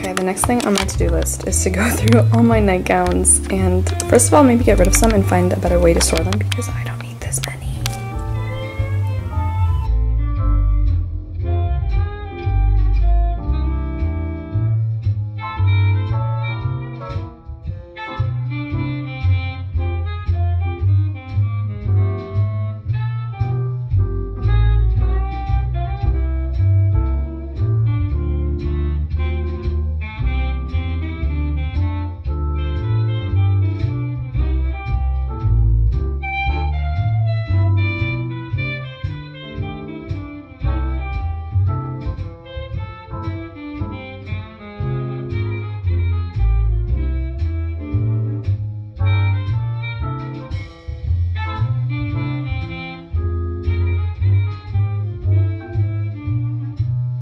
Okay, the next thing on my to-do list is to go through all my nightgowns and first of all maybe get rid of some and find a better way to store them because I don't need this many.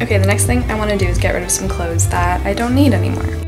Okay, the next thing I want to do is get rid of some clothes that I don't need anymore.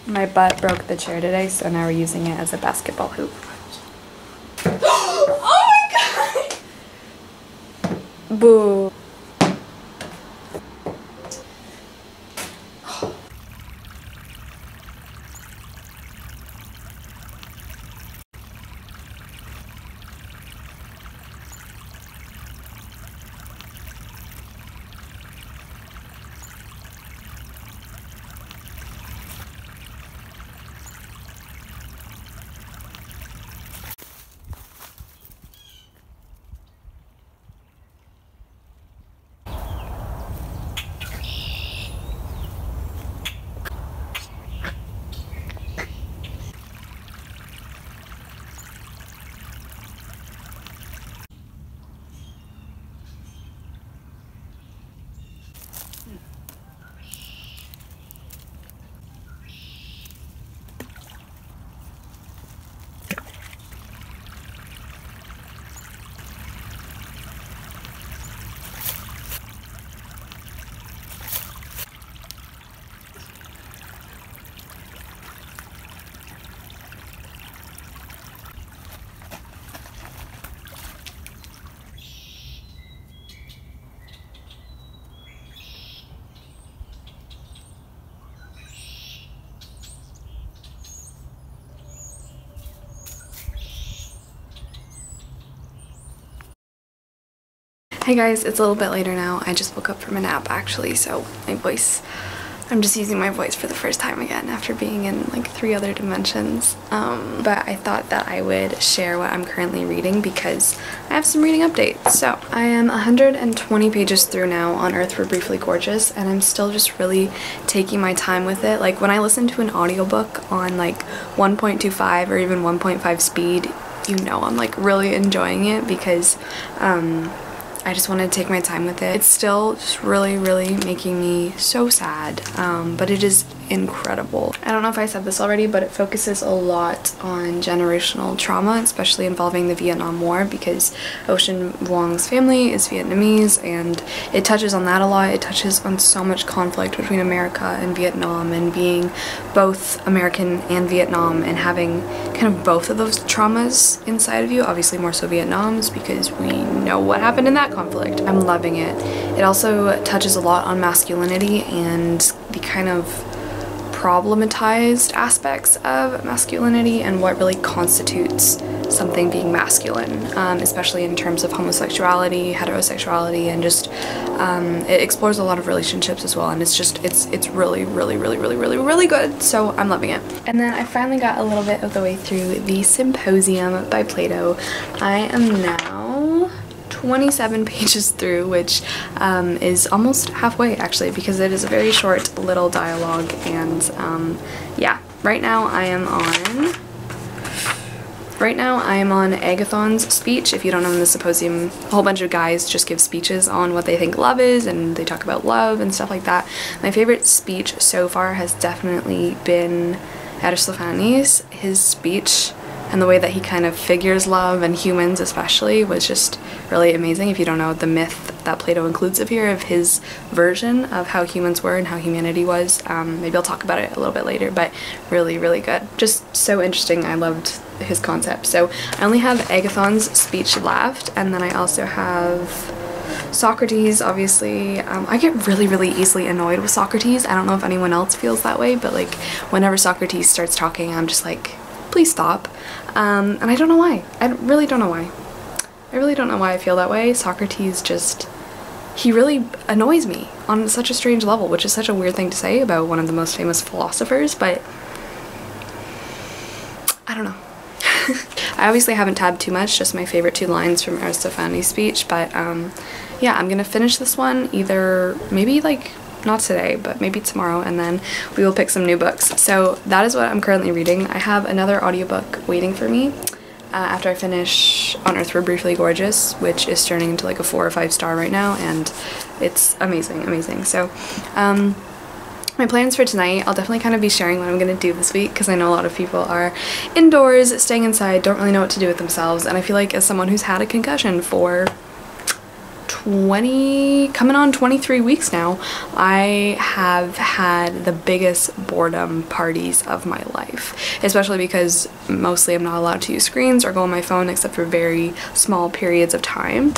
My butt broke the chair today, so now we're using it as a basketball hoop. Oh my god! Boo. Hey guys, it's a little bit later now. I just woke up from a nap actually, so I'm just using my voice for the first time again after being in like 3 other dimensions. But I thought that I would share what I'm currently reading because I have some reading updates. So I am 120 pages through now on Earth We're Briefly Gorgeous, and I'm still just really taking my time with it. Like when I listen to an audiobook on like 1.25 or even 1.5 speed, you know I'm like really enjoying it because I just want to take my time with it. It's still just really making me so sad, but it is incredible. I don't know if I said this already, but it focuses a lot on generational trauma, especially involving the Vietnam War, because Ocean Vuong's family is Vietnamese, and it touches on that a lot. It touches on so much conflict between America and Vietnam, and being both American and Vietnam, and having kind of both of those traumas inside of you. Obviously more so Vietnam's because we know what happened in that conflict. I'm loving it. It also touches a lot on masculinity and the kind of problematized aspects of masculinity and what really constitutes something being masculine, especially in terms of homosexuality, heterosexuality, and just it explores a lot of relationships as well, and it's really good, so I'm loving it. And then I finally got a little bit of the way through the Symposium by Plato. I am now 27 pages through, which is almost halfway actually, because it is a very short little dialogue. And yeah, right now I am on Agathon's speech. If you don't know, in the Symposium, a whole bunch of guys just give speeches on what they think love is, and they talk about love and stuff like that. My favorite speech so far has definitely been Aristophanes. His speech and the way that he kind of figures love and humans especially was just really amazing. If you don't know the myth that Plato includes here of his version of how humans were and how humanity was, maybe I'll talk about it a little bit later, but really good. Just so interesting. I loved his concept. So I only have Agathon's speech left, and then I also have Socrates, obviously. I get really easily annoyed with Socrates. I don't know if anyone else feels that way, but like whenever Socrates starts talking, I'm just like, please stop. And I don't know why. I really don't know why. I really don't know why I feel that way. Socrates just, he really annoys me on such a strange level, which is such a weird thing to say about one of the most famous philosophers, but I don't know. I obviously haven't tabbed too much, just my favorite 2 lines from Aristophanes' speech, but yeah, I'm gonna finish this one either maybe like not today, but maybe tomorrow, and then we will pick some new books. So that is what I'm currently reading. I have another audiobook waiting for me after I finish On Earth We're Briefly Gorgeous, which is turning into like a 4 or 5 star right now, and it's amazing. So my plans for tonight, I'll definitely kind of be sharing what I'm going to do this week, because I know a lot of people are indoors, staying inside, don't really know what to do with themselves, and I feel like as someone who's had a concussion for coming on 23 weeks now, I have had the biggest boredom parties of my life, especially because mostly I'm not allowed to use screens or go on my phone except for very small periods of time,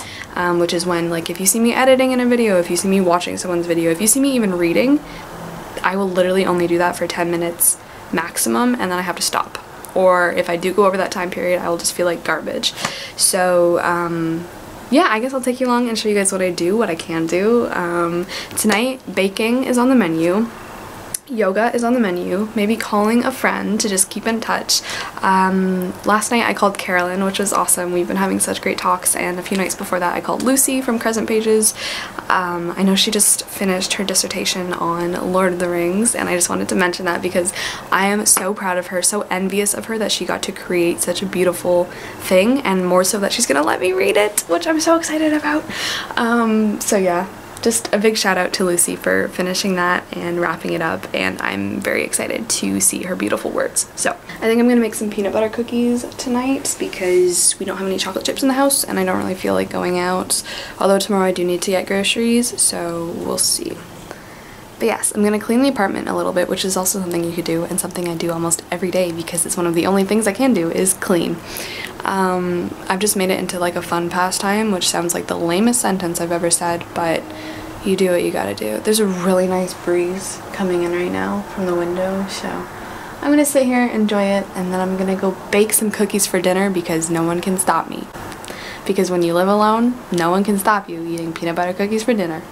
which is when, like, if you see me editing in a video, if you see me watching someone's video, if you see me even reading, I will literally only do that for 10 minutes maximum, and then I have to stop. Or if I do go over that time period, I will just feel like garbage. So yeah, I guess I'll take you along and show you guys what I do, what I can do. Tonight, baking is on the menu. Yoga is on the menu, maybe calling a friend to just keep in touch. Last night I called Carolyn, which was awesome. We've been having such great talks, and a few nights before that I called Lucy from Crescent Pages. I know she just finished her dissertation on Lord of the Rings, and I just wanted to mention that because I am so proud of her, so envious of her that she got to create such a beautiful thing, and more so that she's gonna let me read it, which I'm so excited about. So yeah. Just a big shout out to Lucy for finishing that and wrapping it up, and I'm very excited to see her beautiful words. So I think I'm gonna make some peanut butter cookies tonight because we don't have any chocolate chips in the house and I don't really feel like going out, although tomorrow I do need to get groceries, so we'll see. But yes, I'm gonna clean the apartment a little bit, which is also something you could do and something I do almost every day because it's one of the only things I can do is clean. I've just made it into like a fun pastime, which sounds like the lamest sentence I've ever said, but you do what you gotta do. There's a really nice breeze coming in right now from the window, so I'm gonna sit here, enjoy it, and then I'm gonna go bake some cookies for dinner because no one can stop me. because when you live alone, no one can stop you eating peanut butter cookies for dinner.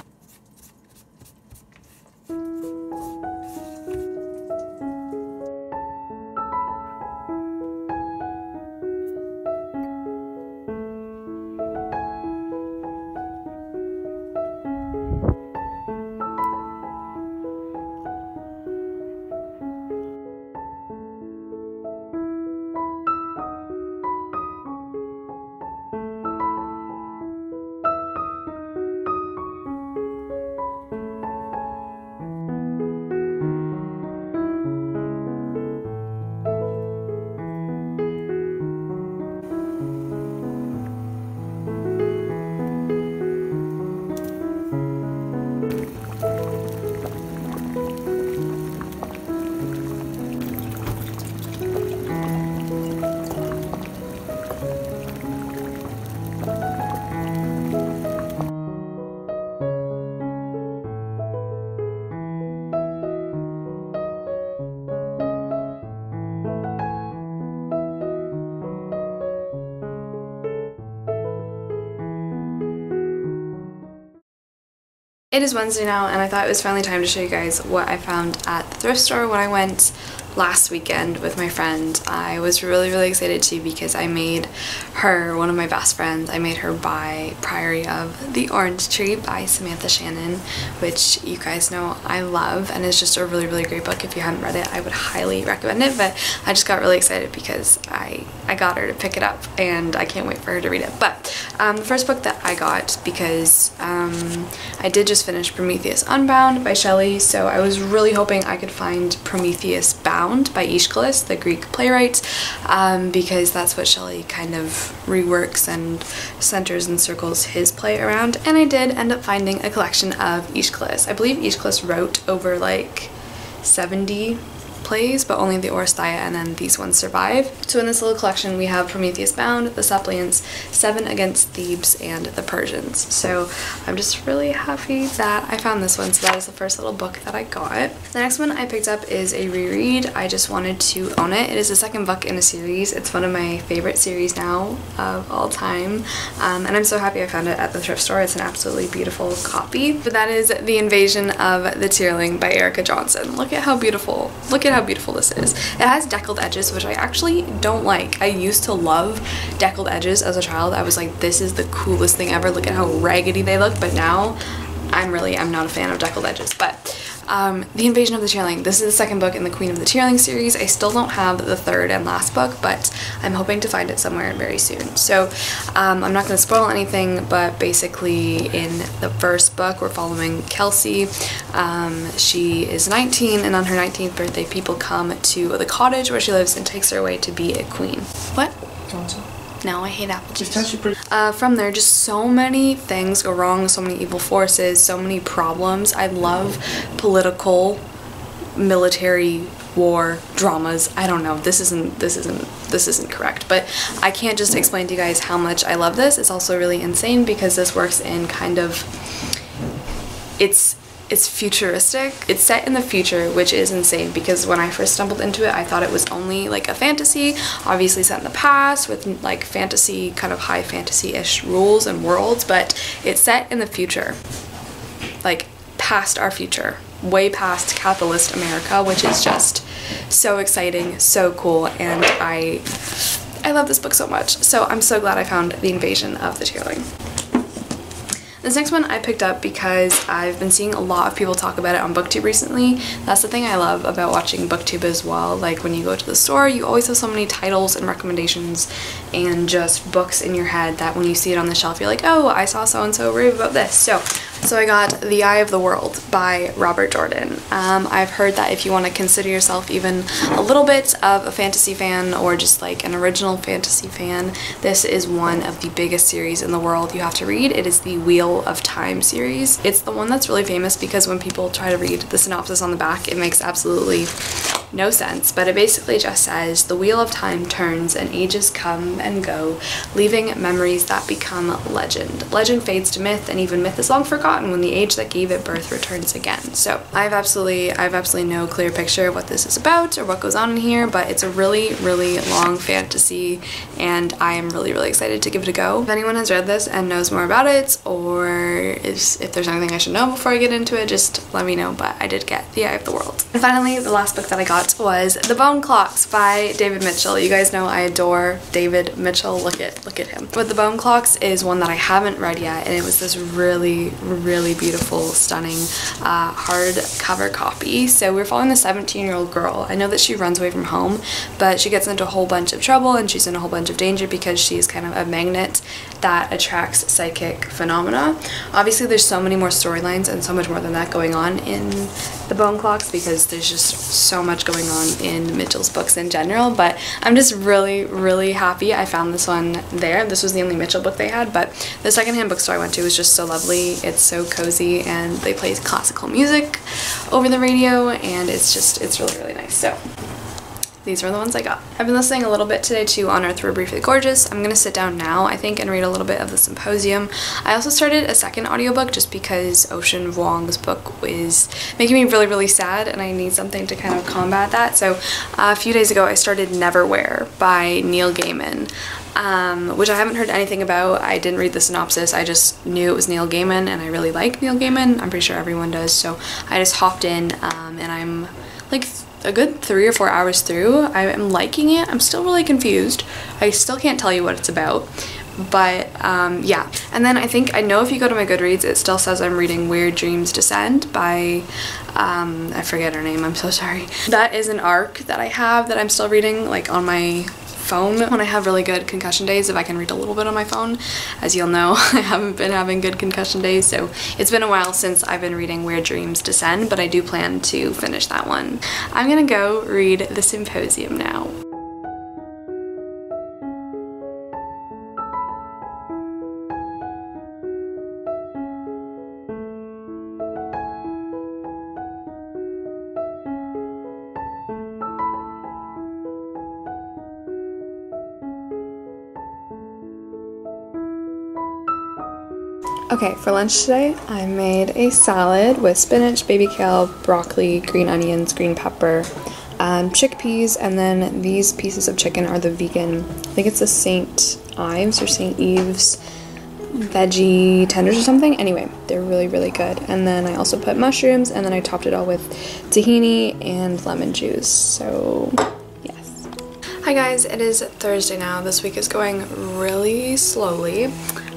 It is Wednesday now, and I thought it was finally time to show you guys what I found at the thrift store when I went last weekend with my friend. I was really excited too because I made her, one of my best friends, I made her buy Priory of the Orange Tree by Samantha Shannon, which you guys know I love, and it's just a really great book. If you haven't read it, I would highly recommend it, but I just got really excited because I got her to pick it up, and I can't wait for her to read it. But the first book that I got, because I did just finish Prometheus Unbound by Shelley, so I was really hoping I could find Prometheus Bound by Aeschylus, the Greek playwright, because that's what Shelley kind of reworks and centers and circles his play around, and I did end up finding a collection of Aeschylus. I believe Aeschylus wrote over like 70 plays, but only the Oresteia and then these ones survive. So in this little collection we have Prometheus Bound, The Suppliants, Seven Against Thebes, and The Persians. So I'm just really happy that I found this one. So that is the first little book that I got. The next one I picked up is a reread. I just wanted to own it. It is the second book in a series. It's one of my favorite series now of all time, and I'm so happy I found it at the thrift store. It's an absolutely beautiful copy. But that is The Invasion of the Tierling by Erica Johnson. Look at how beautiful. Look at how beautiful this is. It has deckled edges, which I actually don't like. I used to love deckled edges as a child. I was like, this is the coolest thing ever. Look at how raggedy they look. But now I'm not a fan of deckled edges. But The Invasion of the Tierling. This is the second book in the Queen of the Tierling series. I still don't have the third and last book, but I'm hoping to find it somewhere very soon. So I'm not going to spoil anything, but basically in the first book we're following Kelsey. She is 19, and on her 19th birthday people come to the cottage where she lives and takes her away to be a queen. What? No, I hate apple juice. From there, just so many things go wrong, so many evil forces, so many problems. I love political, military, war dramas. I don't know, this isn't correct, but I can't just explain to you guys how much I love this. It's also really insane because this works in kind of, it's futuristic. It's set in the future, which is insane because when I first stumbled into it, I thought it was only like a fantasy, obviously set in the past with like fantasy, kind of high fantasy-ish rules and worlds, but it's set in the future, like past our future, way past capitalist America, which is just so exciting, so cool, and I love this book so much. So I'm so glad I found The Invasion of the Tierling. This next one I picked up because I've been seeing a lot of people talk about it on BookTube recently. That's the thing I love about watching BookTube as well. Like when you go to the store, you always have so many titles and recommendations and just books in your head that when you see it on the shelf, you're like, oh, I saw so-and-so rave about this. So I got The Eye of the World by Robert Jordan. I've heard that if you want to consider yourself even a little bit of a fantasy fan or just like an original fantasy fan, this is one of the biggest series in the world you have to read. It is the Wheel of Time series. It's the one that's really famous because when people try to read the synopsis on the back, it makes absolutely no sense, but it basically just says, the wheel of time turns and ages come and go, leaving memories that become legend. Legend fades to myth, and even myth is long forgotten when the age that gave it birth returns again. So I have absolutely no clear picture of what this is about or what goes on in here, but it's a really long fantasy, and I am really excited to give it a go. If anyone has read this and knows more about it, or if there's anything I should know before I get into it, just let me know. But I did get The Eye of the World. And finally, the last book that I got was The Bone Clocks by David Mitchell. You guys know I adore David Mitchell. Look at him. But The Bone Clocks is one that I haven't read yet, and it was this really beautiful, stunning hardcover copy. So we're following the 17-year-old girl. I know that she runs away from home, but she gets into a whole bunch of trouble and she's in a whole bunch of danger because she's kind of a magnet that attracts psychic phenomena. Obviously there's so many more storylines and so much more than that going on in The Bone Clocks because there's just so much going on in Mitchell's books in general, but I'm just really happy I found this one there. This was the only Mitchell book they had, but the secondhand bookstore I went to was just so lovely. It's so cozy, and they play classical music over the radio, and it's really nice. So these are the ones I got. I've been listening a little bit today to On Earth We're Briefly Gorgeous. I'm gonna sit down now, I think, and read a little bit of The Symposium. I also started a second audiobook just because Ocean Vuong's book is making me really sad, and I need something to kind of combat that. So a few days ago I started Neverwhere by Neil Gaiman. Which I haven't heard anything about. I didn't read the synopsis. I just knew it was Neil Gaiman, and I really like Neil Gaiman. I'm pretty sure everyone does. So I just hopped in, and I'm like a good 3 or 4 hours through. I am liking it. I'm still really confused. I still can't tell you what it's about. But yeah, and then I know if you go to my Goodreads, it still says I'm reading Weird Dreams Descend by I forget her name, I'm so sorry. That is an arc that I have that I'm still reading, like on my phone when I have really good concussion days, if I can read a little bit on my phone. As you'll know, I haven't been having good concussion days, so it's been a while since I've been reading Weird Dreams Descend, but I do plan to finish that one. I'm gonna go read The Symposium now. Okay, for lunch today, I made a salad with spinach, baby kale, broccoli, green onions, green pepper, chickpeas, and then these pieces of chicken are the vegan, I think it's the St. Ives or St. Eve's veggie tenders or something. Anyway, they're really good. And then I also put mushrooms, and then I topped it all with tahini and lemon juice. So yes. Hi guys, it is Thursday now. This week is going really slowly.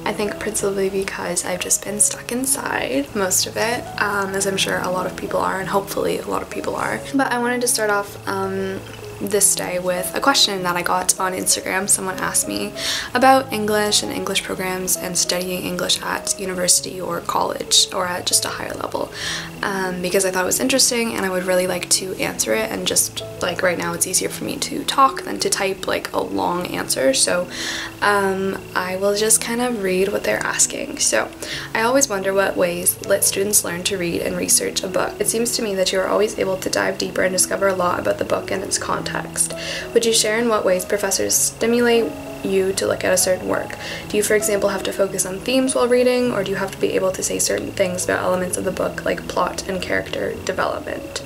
I think principally because I've just been stuck inside most of it, as I'm sure a lot of people are, and hopefully a lot of people are. But I wanted to start off this day with a question that I got on Instagram. Someone asked me about English and English programs and studying English at university or college or at just a higher level, because I thought it was interesting and I would really like to answer it, and just like right now it's easier for me to talk than to type like a long answer, so I will just kind of read what they're asking. So I always wonder what ways lit students learn to read and research a book. It seems to me that you are always able to dive deeper and discover a lot about the book and its context. Would you share in what ways professors stimulate you to look at a certain work? Do you, for example, have to focus on themes while reading, or do you have to be able to say certain things about elements of the book like plot and character development?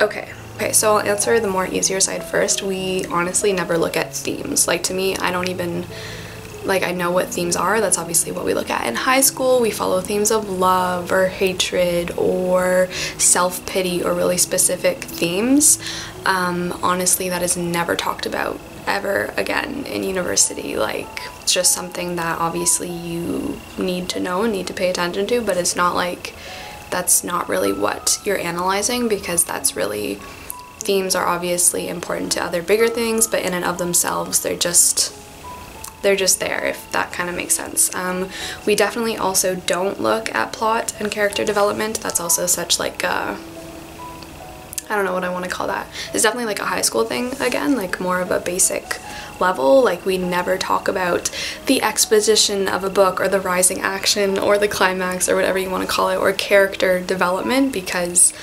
Okay, so I'll answer the more easier side first. We honestly never look at themes. Like, to me, I don't even, like, I know what themes are. That's obviously what we look at in high school. We follow themes of love or hatred or self-pity or really specific themes. Honestly, that is never talked about ever again in university. Like, it's just something that obviously you need to know and need to pay attention to, but it's not like, that's not really what you're analyzing, because that's really, themes are obviously important to other bigger things, but in and of themselves they're just there, if that kind of makes sense. We definitely also don't look at plot and character development. That's also such like a, I don't know what I want to call that. It's definitely like a high school thing again, like more of a basic level. Like, we never talk about the exposition of a book or the rising action or the climax or whatever you want to call it, or character development, because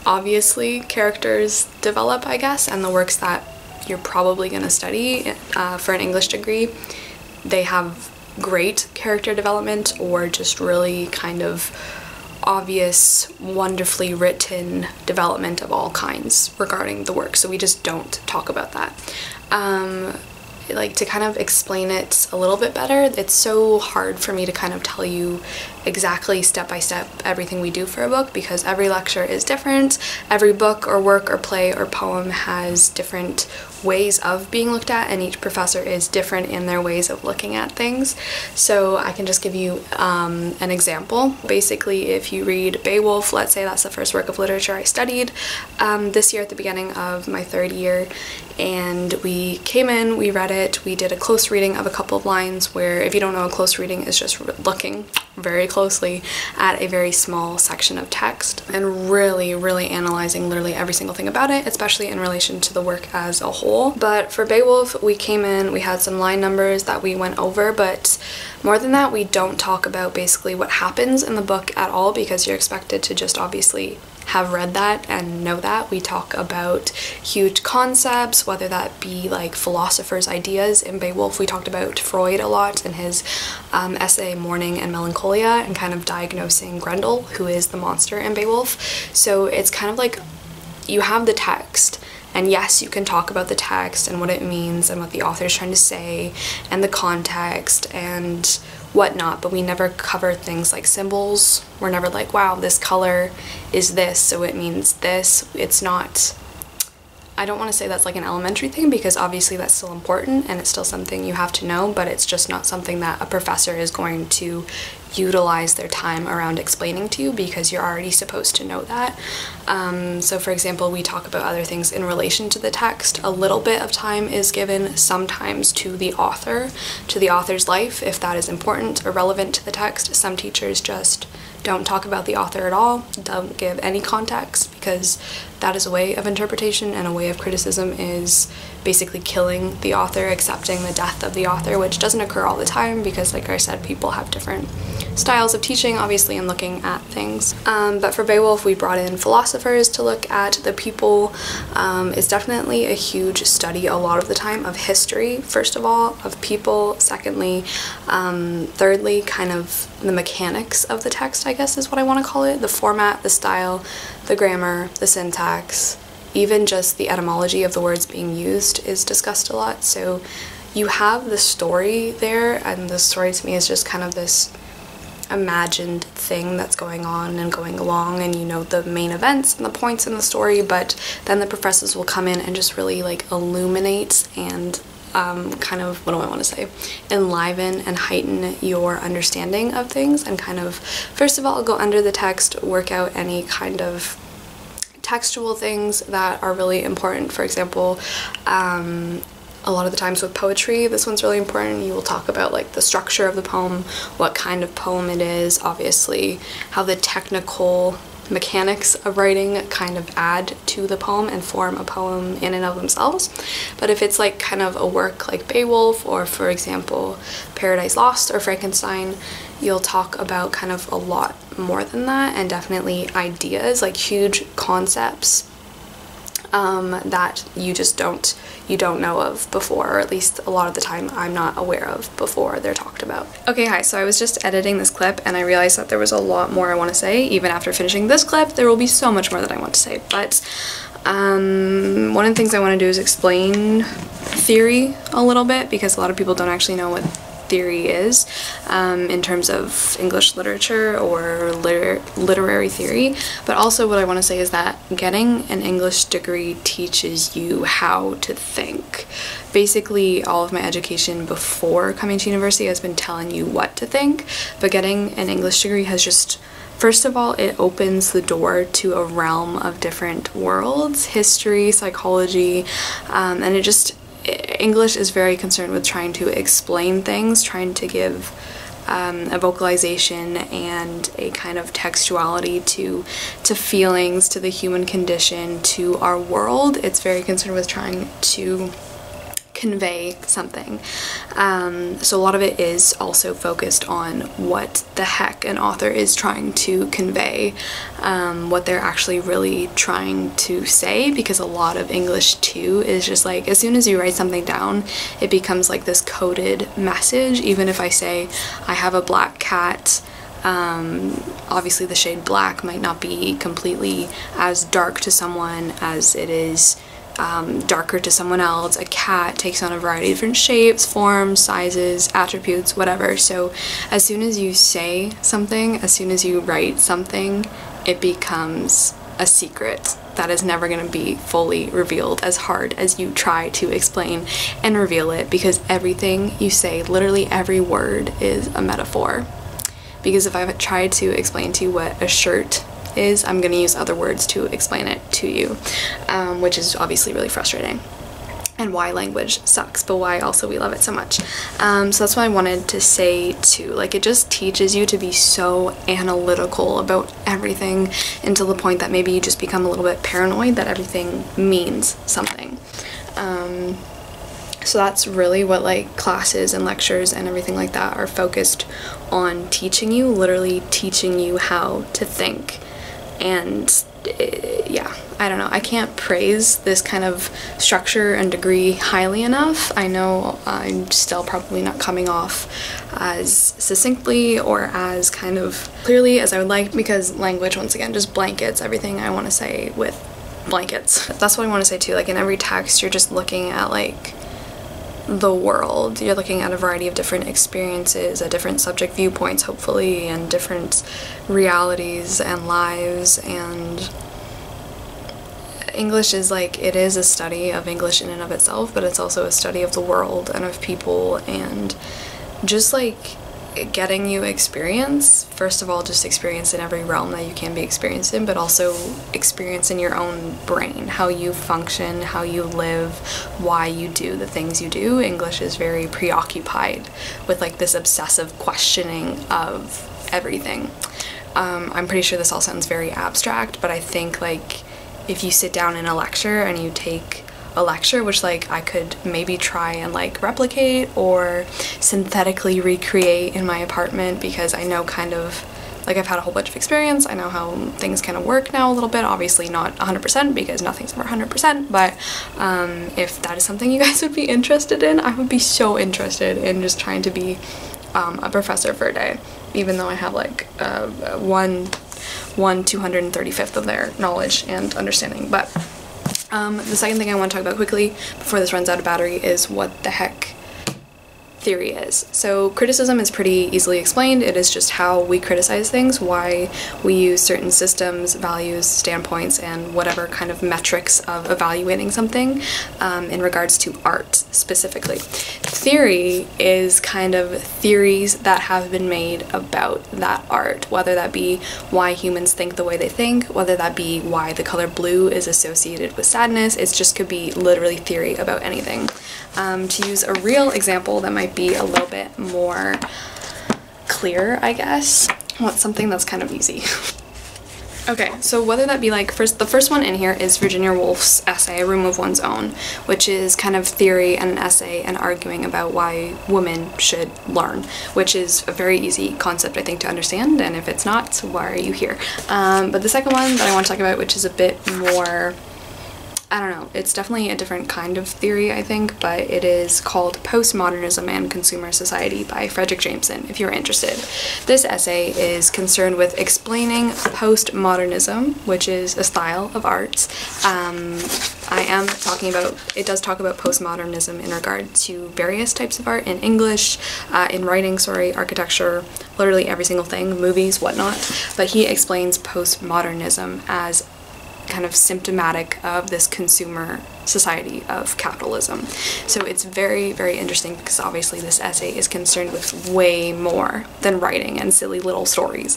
obviously characters develop, I guess, and the works that you're probably going to study for an English degree, they have great character development or just really kind of obvious, wonderfully written development of all kinds regarding the work. So we just don't talk about that. Like, to kind of explain it a little bit better, it's so hard for me to kind of tell you exactly step by step everything we do for a book, because every lecture is different. Every book or work or play or poem has different ways of being looked at, and each professor is different in their ways of looking at things. So I can just give you an example. Basically, if you read Beowulf, let's say that's the first work of literature I studied this year at the beginning of my third year, and we came in, we read it, we did a close reading of a couple of lines where, if you don't know, a close reading is just looking very closely at a very small section of text and really analyzing literally every single thing about it, especially in relation to the work as a whole. But for Beowulf, we came in, we had some line numbers that we went over, but more than that, we don't talk about basically what happens in the book at all, because you're expected to just obviously have read that and know that. We talk about huge concepts, whether that be like philosophers' ideas. In Beowulf, we talked about Freud a lot in his essay Mourning and Melancholia, and kind of diagnosing Grendel, who is the monster in Beowulf. So it's kind of like you have the text, and yes, you can talk about the text and what it means and what the author is trying to say and the context and whatnot, but we never cover things like symbols. We're never like, wow, this color is this, so it means this. It's not, I don't want to say that's like an elementary thing, because obviously that's still important and it's still something you have to know, but it's just not something that a professor is going to utilize their time around explaining to you, because you're already supposed to know that. So for example, we talk about other things in relation to the text. A little bit of time is given sometimes to the author, to the author's life, if that is important or relevant to the text. Some teachers just don't talk about the author at all, don't give any context, because that is a way of interpretation, and a way of criticism is basically killing the author, accepting the death of the author, which doesn't occur all the time, because like I said, people have different styles of teaching, obviously, and looking at things. But for Beowulf, we brought in philosophers to look at the people. It's definitely a huge study a lot of the time of history, first of all, of people, secondly, thirdly, kind of the mechanics of the text, I guess is what I want to call it, the format, the style, the grammar, the syntax, even just the etymology of the words being used is discussed a lot. So you have the story there, and the story to me is just kind of this imagined thing that's going on and going along, and you know the main events and the points in the story, but then the professors will come in and just really like illuminate and kind of, what do I want to say, enliven and heighten your understanding of things, and kind of, first of all, go under the text, work out any kind of textual things that are really important. For example, a lot of the times with poetry, this one's really important. You will talk about like the structure of the poem, what kind of poem it is, obviously how the technical mechanics of writing kind of add to the poem and form a poem in and of themselves. But if it's like kind of a work like Beowulf, or for example Paradise Lost or Frankenstein, you'll talk about kind of a lot more than that, and definitely ideas, like huge concepts that you just don't know of before, or at least a lot of the time I'm not aware of before they're talked about. Okay, hi, so I was just editing this clip and I realized that there was a lot more I want to say. Even after finishing this clip, there will be so much more that I want to say, but one of the things I want to do is explain theory a little bit, because a lot of people don't actually know what theory is in terms of English literature or literary theory. But also what I want to say is that getting an English degree teaches you how to think. Basically, all of my education before coming to university has been telling you what to think, but getting an English degree has just, first of all, it opens the door to a realm of different worlds, history, psychology, and it just, English is very concerned with trying to explain things, trying to give a vocalization and a kind of textuality to feelings, to the human condition, to our world. It's very concerned with trying to convey something. So a lot of it is also focused on what the heck an author is trying to convey, what they're actually really trying to say, because a lot of English too is just like, as soon as you write something down, it becomes like this coded message. Even if I say I have a black cat, obviously the shade black might not be completely as dark to someone as it is darker to someone else. A cat takes on a variety of different shapes, forms, sizes, attributes, whatever. So as soon as you say something, as soon as you write something, it becomes a secret that is never going to be fully revealed, as hard as you try to explain and reveal it, because everything you say, literally every word, is a metaphor. Because if I've tried to explain to you what a shirt is, I'm going to use other words to explain it to you, which is obviously really frustrating, and why language sucks, but why also we love it so much. So that's what I wanted to say too. Like, it just teaches you to be so analytical about everything, until the point that maybe you just become a little bit paranoid that everything means something. So that's really what like classes and lectures and everything like that are focused on teaching you, literally teaching you how to think. And yeah, I don't know, I can't praise this kind of structure and degree highly enough. I know I'm still probably not coming off as succinctly or as kind of clearly as I would like, because language, once again, just blankets everything I want to say with blankets. That's what I want to say too. Like, in every text, you're just looking at like the world. You're looking at a variety of different experiences, at different subject viewpoints, hopefully, and different realities and lives. And English is like, it is a study of English in and of itself, but it's also a study of the world and of people, and just like getting you experience, first of all, just experience in every realm that you can be experienced in, but also experience in your own brain, how you function, how you live, why you do the things you do. English is very preoccupied with like this obsessive questioning of everything. I'm pretty sure this all sounds very abstract, but I think like if you sit down in a lecture and you take a lecture, which like I could maybe try and like replicate or synthetically recreate in my apartment, because I know kind of like I've had a whole bunch of experience. I know how things kind of work now a little bit, obviously not 100% because nothing's ever 100%, but if that is something you guys would be interested in, I would be so interested in just trying to be a professor for a day, even though I have like 1/235th of their knowledge and understanding. But the second thing I want to talk about quickly before this runs out of battery is what the heck theory is. So criticism is pretty easily explained. It is just how we criticize things, why we use certain systems, values, standpoints, and whatever kind of metrics of evaluating something in regards to art specifically. Theory is kind of theories that have been made about that art, whether that be why humans think the way they think, whether that be why the color blue is associated with sadness. It just could be literally theory about anything. To use a real example that might be a little bit more clear, I guess. I want something that's kind of easy. Okay, so whether that be like, the first one in here is Virginia Woolf's essay, A Room of One's Own, which is kind of theory and an essay and arguing about why women should learn, which is a very easy concept, I think, to understand, and if it's not, why are you here? But the second one that I want to talk about, which is a bit more, I don't know, it's definitely a different kind of theory, I think, but it is called Postmodernism and Consumer Society by Frederick Jameson, if you're interested. This essay is concerned with explaining postmodernism, which is a style of art. It does talk about postmodernism in regard to various types of art in English, in writing, architecture, literally every single thing, movies, whatnot, but he explains postmodernism as kind of symptomatic of this consumer society of capitalism. So it's very, very interesting because obviously this essay is concerned with way more than writing and silly little stories,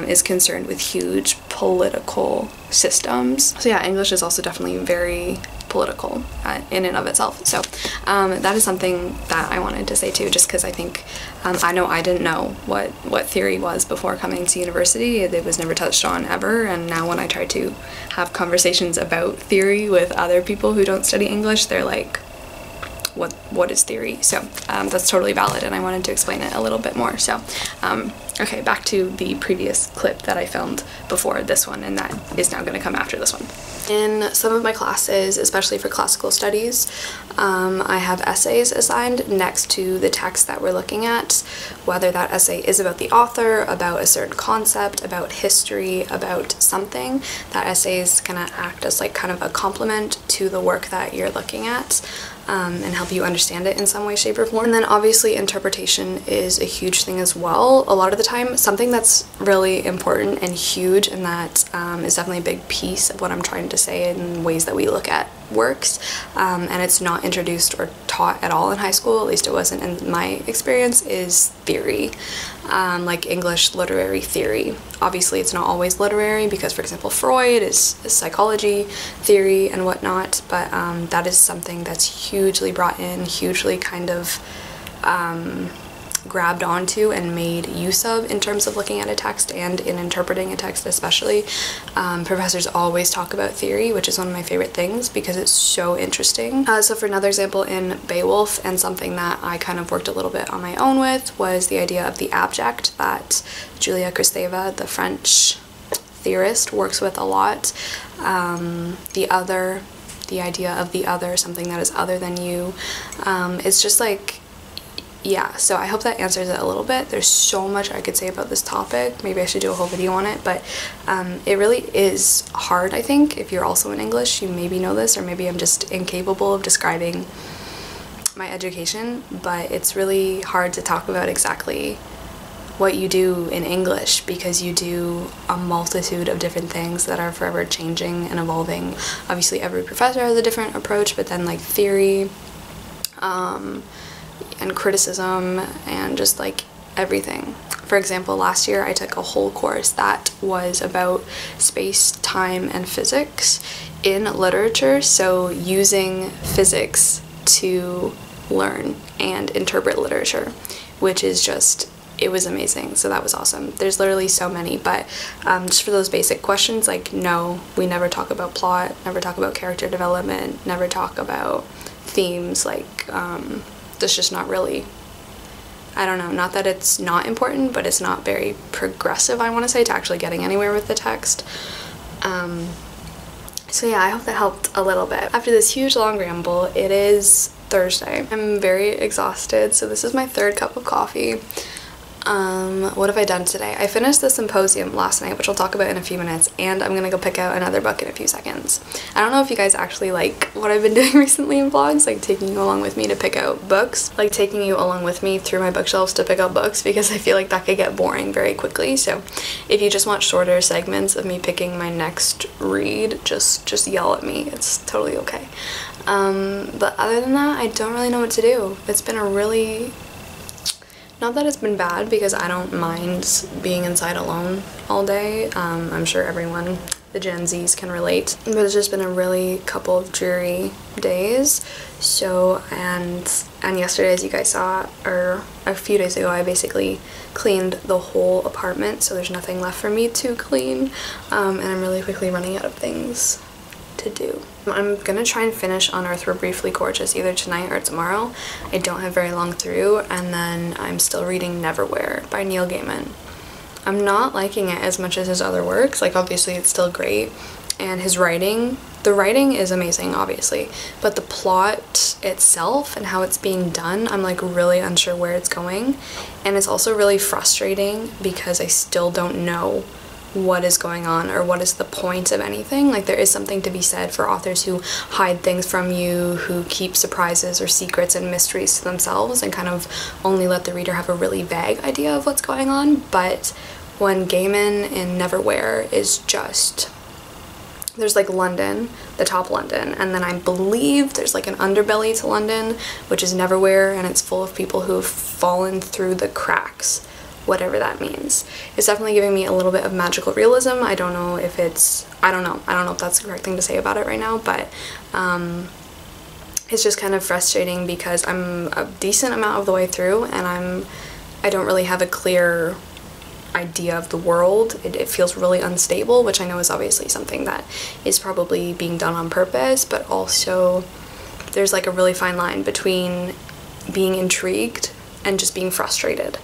is concerned with huge political systems. So yeah, English is also definitely very political in and of itself. So that is something that I wanted to say too, just because I think I know I didn't know what theory was before coming to university. It was never touched on ever, and now when I try to have conversations about theory with other people who don't study English, they're like, what is theory. So that's totally valid, and I wanted to explain it a little bit more. So okay, back to the previous clip that I filmed before this one, and that is now going to come after this one. In some of my classes, especially for classical studies, I have essays assigned next to the text that we're looking at, whether that essay is about the author, about a certain concept, about history, about something. That essay is going to act as like kind of a complement to the work that you're looking at, and help you understand it in some way, shape, or form. And then obviously interpretation is a huge thing as well. A lot of the time, something that's really important and huge, and that is definitely a big piece of what I'm trying to say in ways that we look at works, and it's not introduced or taught at all in high school, at least it wasn't in my experience, is theory. Like English literary theory. Obviously it's not always literary, because for example Freud is psychology theory and whatnot, but that is something that's hugely brought in, hugely kind of grabbed onto and made use of in terms of looking at a text and in interpreting a text especially. Professors always talk about theory, which is one of my favorite things because it's so interesting. So for another example, in Beowulf, and something that I kind of worked a little bit on my own with, was the idea of the abject that Julia Kristeva, the French theorist, works with a lot. The other, the idea of the other, something that is other than you. It's just like, yeah, so I hope that answers it a little bit. There's so much I could say about this topic. Maybe I should do a whole video on it, but it really is hard, I think. If you're also in English, you maybe know this, or maybe I'm just incapable of describing my education, but it's really hard to talk about exactly what you do in English, because you do a multitude of different things that are forever changing and evolving. Obviously every professor has a different approach, but then like theory, and criticism, and just like everything. For example, last year I took a whole course that was about space, time, and physics in literature, so using physics to learn and interpret literature, which is just, it was amazing. So that was awesome. There's literally so many, but just for those basic questions, like, no, we never talk about plot, never talk about character development, never talk about themes, like that's just not really, I don't know, not that it's not important, but it's not very progressive, I want to say, to actually getting anywhere with the text. So yeah, I hope that helped a little bit. After this huge long ramble, it is Thursday. I'm very exhausted, so this is my third cup of coffee. What have I done today? I finished the symposium last night, which I'll talk about in a few minutes, and I'm gonna go pick out another book in a few seconds. I don't know if you guys actually like what I've been doing recently in vlogs, like taking you along with me to pick out books, like taking you along with me through my bookshelves to pick out books, because I feel like that could get boring very quickly. So if you just want shorter segments of me picking my next read, just yell at me, it's totally okay. But other than that, I don't really know what to do. It's been a really, not that it's been bad, because I don't mind being inside alone all day. I'm sure everyone, the Gen Zs, can relate. But it's just been a really couple of dreary days. So, and yesterday, as you guys saw, or a few days ago, I basically cleaned the whole apartment, so there's nothing left for me to clean. And I'm really quickly running out of things to do. I'm gonna try and finish Unearthed We're Briefly Gorgeous either tonight or tomorrow. I don't have very long through, and then I'm still reading Neverwhere by Neil Gaiman. I'm not liking it as much as his other works. Like, obviously it's still great, and his writing, the writing is amazing, obviously, but the plot itself and how it's being done, I'm like really unsure where it's going. And it's also really frustrating because I still don't know what is going on or what is the point of anything. Like, there is something to be said for authors who hide things from you, who keep surprises or secrets and mysteries to themselves and kind of only let the reader have a really vague idea of what's going on. But when Gaiman in Neverwhere is just, there's like London, the top London, and then I believe there's like an underbelly to London, which is Neverwhere, and it's full of people who have fallen through the cracks, whatever that means. It's definitely giving me a little bit of magical realism. I don't know if it's, I don't know if that's the correct thing to say about it right now, but it's just kind of frustrating because I'm a decent amount of the way through, and I don't really have a clear idea of the world. It feels really unstable, which I know is obviously something that is probably being done on purpose, but also there's like a really fine line between being intrigued and just being frustrated.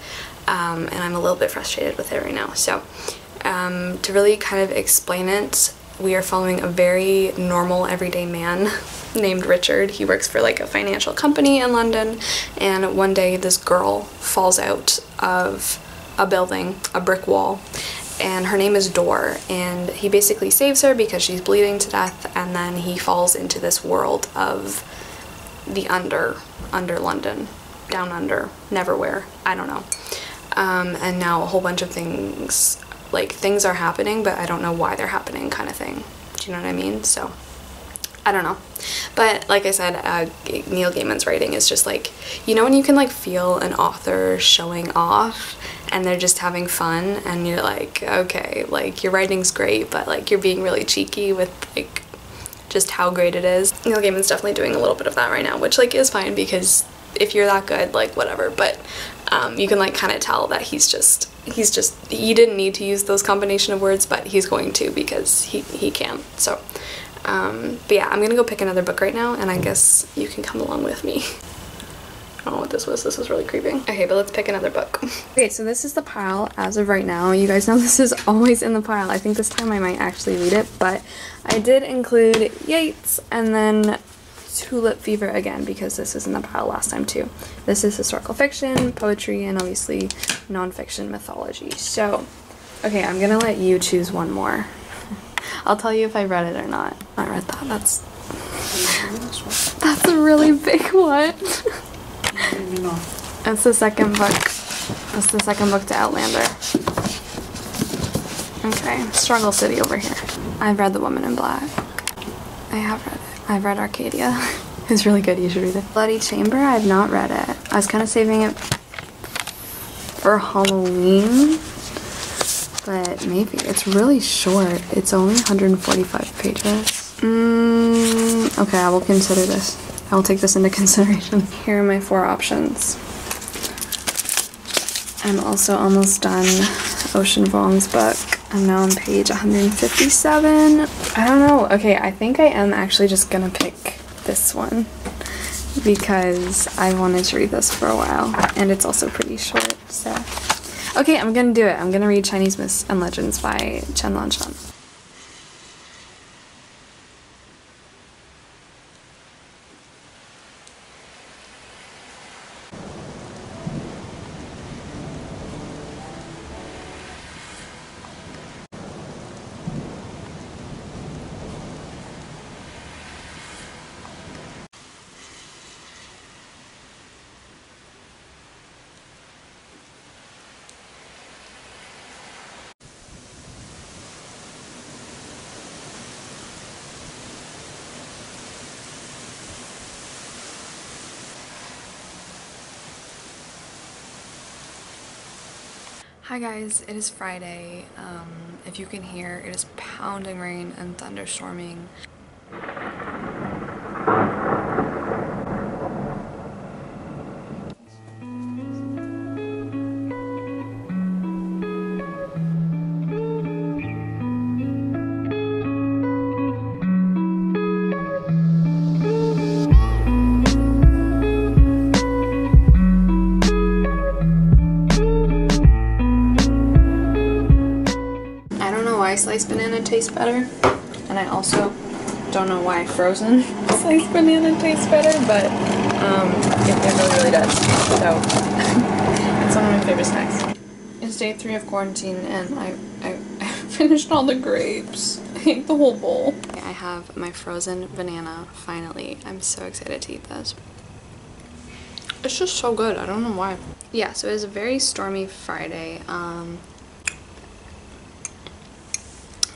And I'm a little bit frustrated with it right now. So to really kind of explain it, we are following a very normal everyday man named Richard. He works for like a financial company in London, and one day this girl falls out of a building, a brick wall, and her name is Dor, and he basically saves her because she's bleeding to death, and then he falls into this world of the under London, down under, neverwhere, I don't know. And now a whole bunch of things, like things are happening, but I don't know why they're happening, kind of thing. Do you know what I mean? So I don't know. But like I said, Neil Gaiman's writing is just like, you know when you can like feel an author showing off and they're just having fun, and you're like, okay, like your writing's great, but like you're being really cheeky with like just how great it is. Neil Gaiman's definitely doing a little bit of that right now, which like is fine, because if you're that good, like whatever, but you can like kind of tell that he didn't need to use those combination of words, but he's going to because he can. So but yeah, I'm gonna go pick another book right now, and I guess you can come along with me. I don't know what this was. This was really creepy. Okay, but let's pick another book. Okay, so this is the pile as of right now. You guys know this is always in the pile. I think this time I might actually read it, but I did include Yeats and then Tulip Fever again, because this is in the pile last time too. This is historical fiction, poetry, and obviously nonfiction mythology. So, okay, I'm gonna let you choose one more. I'll tell you if I read it or not. I read that. That's a really big one. That's the second book. That's the second book to Outlander. Okay, Struggle City over here. I've read The Woman in Black. I have read it. I've read Arcadia. It's really good, you should read it. Bloody Chamber, I've not read it. I was kind of saving it for Halloween, but maybe. It's really short. It's only 145 pages. Okay, I will consider this. I will take this into consideration. Here are my 4 options. I'm also almost done Ocean Vuong's book. I'm now on page 157. I don't know. Okay, I think I am actually just gonna pick this one because I wanted to read this for a while, and it's also pretty short, so. Okay, I'm gonna do it. I'm gonna read Chinese Myths and Legends by Chen Lanshan. Hi guys, it is Friday. If you can hear, it is pounding rain and thunderstorming. Sliced banana tastes better, and I also don't know why frozen sliced banana tastes better, but it really, really does. So it's one of my favorite snacks. It's day 3 of quarantine, and I finished all the grapes. I ate the whole bowl. I have my frozen banana finally. I'm so excited to eat this. It's just so good. I don't know why. Yeah, so it was a very stormy Friday.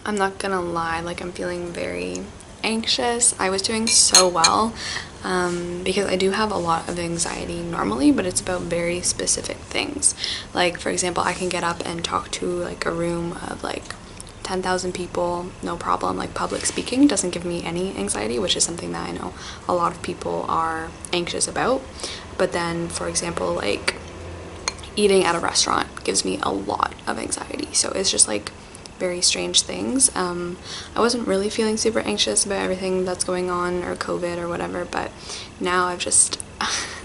I'm not gonna lie, like I'm feeling very anxious. I was doing so well because I do have a lot of anxiety normally, but it's about very specific things. Like for example, I can get up and talk to like a room of like 10,000 people, no problem. Like public speaking doesn't give me any anxiety, which is something that I know a lot of people are anxious about. But then for example, like eating at a restaurant gives me a lot of anxiety. So it's just like very strange things. I wasn't really feeling super anxious about everything that's going on, or COVID or whatever, but now I've just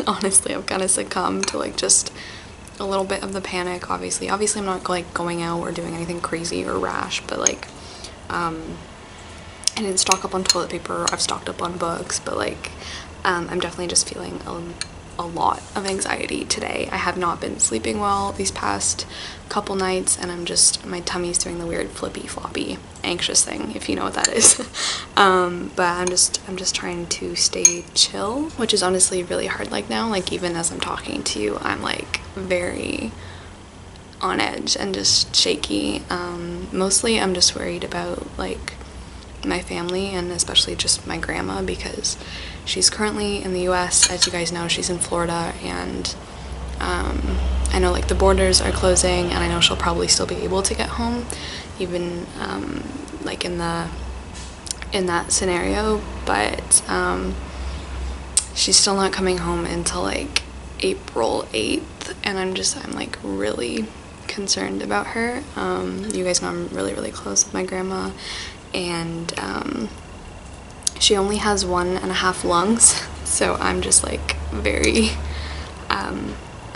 honestly I've kind of succumbed to like just a little bit of the panic. Obviously I'm not like going out or doing anything crazy or rash, but like I didn't stock up on toilet paper. I've stocked up on books, but like I'm definitely just feeling a lot of anxiety today. I have not been sleeping well these past couple nights, and my tummy's doing the weird flippy floppy anxious thing, if you know what that is. But I'm just trying to stay chill, which is honestly really hard. Like now, like even as I'm talking to you, I'm like very on edge and just shaky. Mostly I'm just worried about like my family, and especially just my grandma, because she's currently in the US. As you guys know, she's in Florida, and I know like the borders are closing, and I know she'll probably still be able to get home even like in that scenario, but she's still not coming home until like April 8th, and I'm like really concerned about her. You guys know I'm really close with my grandma, and she only has 1.5 lungs, so I'm just like I'm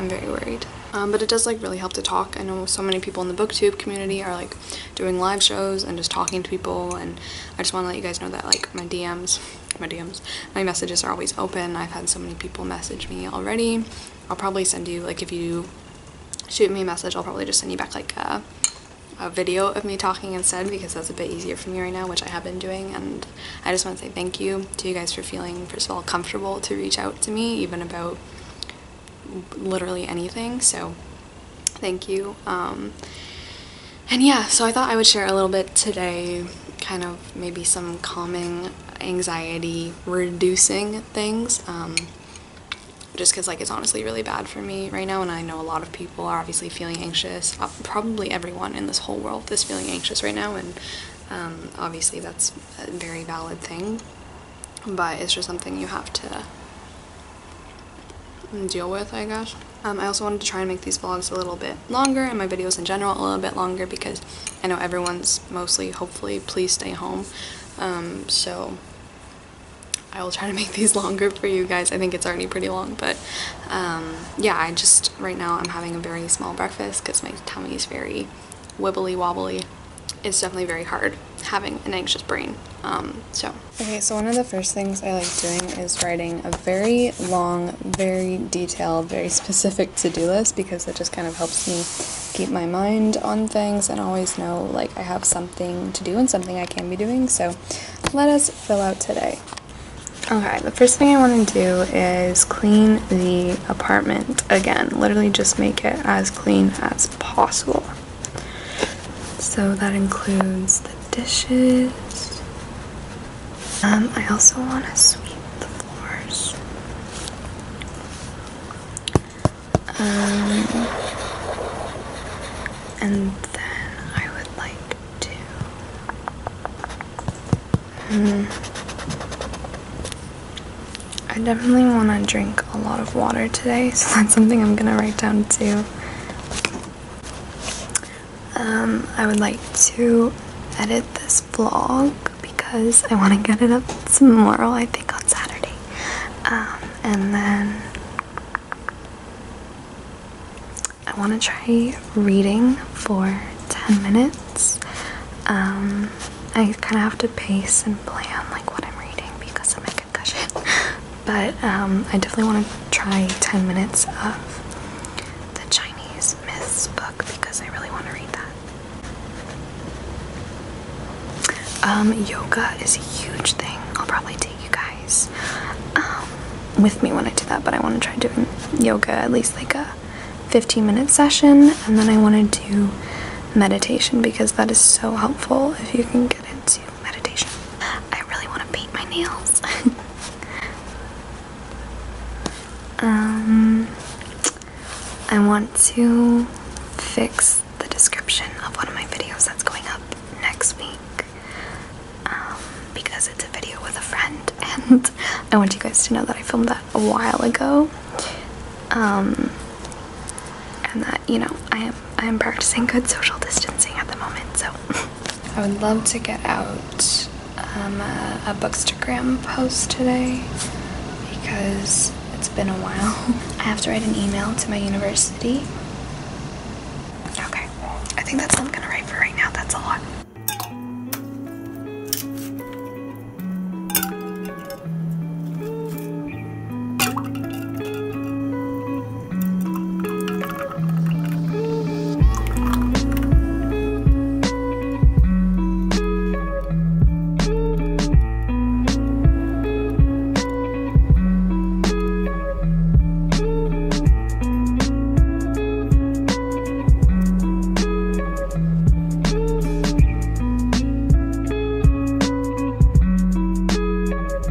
very worried. But it does like really help to talk. I know so many people in the booktube community are like doing live shows and just talking to people, and I just want to let you guys know that like my messages are always open. I've had so many people message me already. I'll probably send you, like, if you shoot me a message, I'll probably just send you back like a video of me talking instead, because that's a bit easier for me right now, which I have been doing. And I just want to say thank you to you guys for feeling, first of all, comfortable to reach out to me even about literally anything, so thank you. And yeah, so I thought I would share a little bit today, kind of maybe some calming, anxiety reducing things, just because like it's honestly really bad for me right now, and I know a lot of people are obviously feeling anxious. Probably everyone in this whole world is feeling anxious right now, and obviously that's a very valid thing, but it's just something you have to deal with, I guess. I also wanted to try and make these vlogs a little bit longer, and my videos in general a little bit longer, because I know everyone's mostly, hopefully, please stay home. So I will try to make these longer for you guys. I think it's already pretty long, but yeah, right now I'm having a very small breakfast because my tummy is very wibbly wobbly. It's definitely very hard having an anxious brain. Okay, so one of the first things I like doing is writing a very long, very detailed, very specific to-do list, because it just kind of helps me keep my mind on things and always know like I have something to do and something I can be doing. So let us fill out today. Okay, the first thing I want to do is clean the apartment again. Literally just make it as clean as possible. So that includes the dishes. I also want to sweep the floors. And then I would like to I definitely want to drink a lot of water today, so that's something I'm gonna write down too. I would like to edit this vlog because I want to get it up tomorrow, I think on Saturday. And then I want to try reading for 10 minutes. I kind of have to pace and plan like what I'm reading because of my concussion. But I definitely want to try 10 minutes of the Chinese myths book because I really want to read that. Yoga is a huge thing. I'll probably take you guys with me when I do that, but I want to try doing yoga at least like a 15-minute session, and then I want to do meditation because that is so helpful if you can get into meditation. I really want to paint my nails. I want to fix the description of one of my videos that's going up next week because it's a video with a friend, and I want you guys to know that I filmed that a while ago. and that, you know, I am practicing good social distancing at the moment, so. I would love to get out a Bookstagram post today because it's been a while. I have to write an email to my university. Okay, I think that's all I'm gonna write for right now. That's a lot.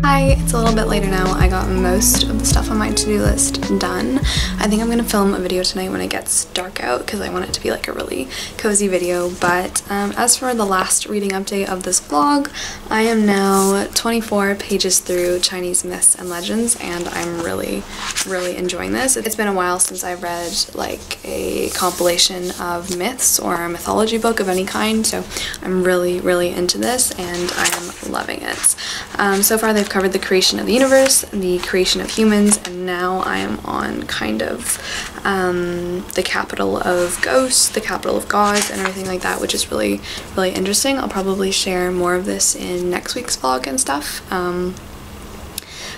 Hi, it's a little bit later now. I got most of the stuff on my to-do list done. I think I'm gonna film a video tonight when it gets dark out because I want it to be like a really cozy video. But as for the last reading update of this vlog, I am now 24 pages through Chinese myths and legends, and I'm really enjoying this. It's been a while since I read like a compilation of myths or a mythology book of any kind, so I'm really into this and I am loving it. So far they've covered the creation of the universe, the creation of humans, and now I am on kind of the capital of ghosts, the capital of gods, and everything like that, which is really interesting. I'll probably share more of this in next week's vlog and stuff.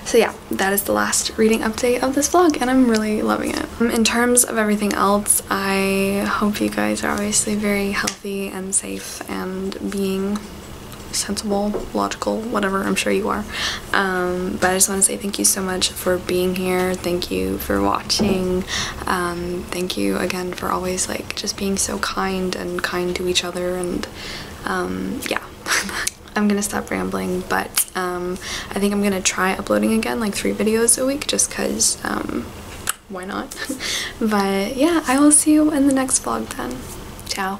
So yeah, that is the last reading update of this vlog, and I'm really loving it. In terms of everything else, I hope you guys are obviously very healthy and safe and being sensible, logical, whatever, I'm sure you are. But I just want to say thank you so much for being here. Thank you for watching. Thank you again for always like just being so kind to each other, and yeah. I'm gonna stop rambling, but I think I'm gonna try uploading again like 3 videos a week just because why not. But yeah, I will see you in the next vlog then. Ciao.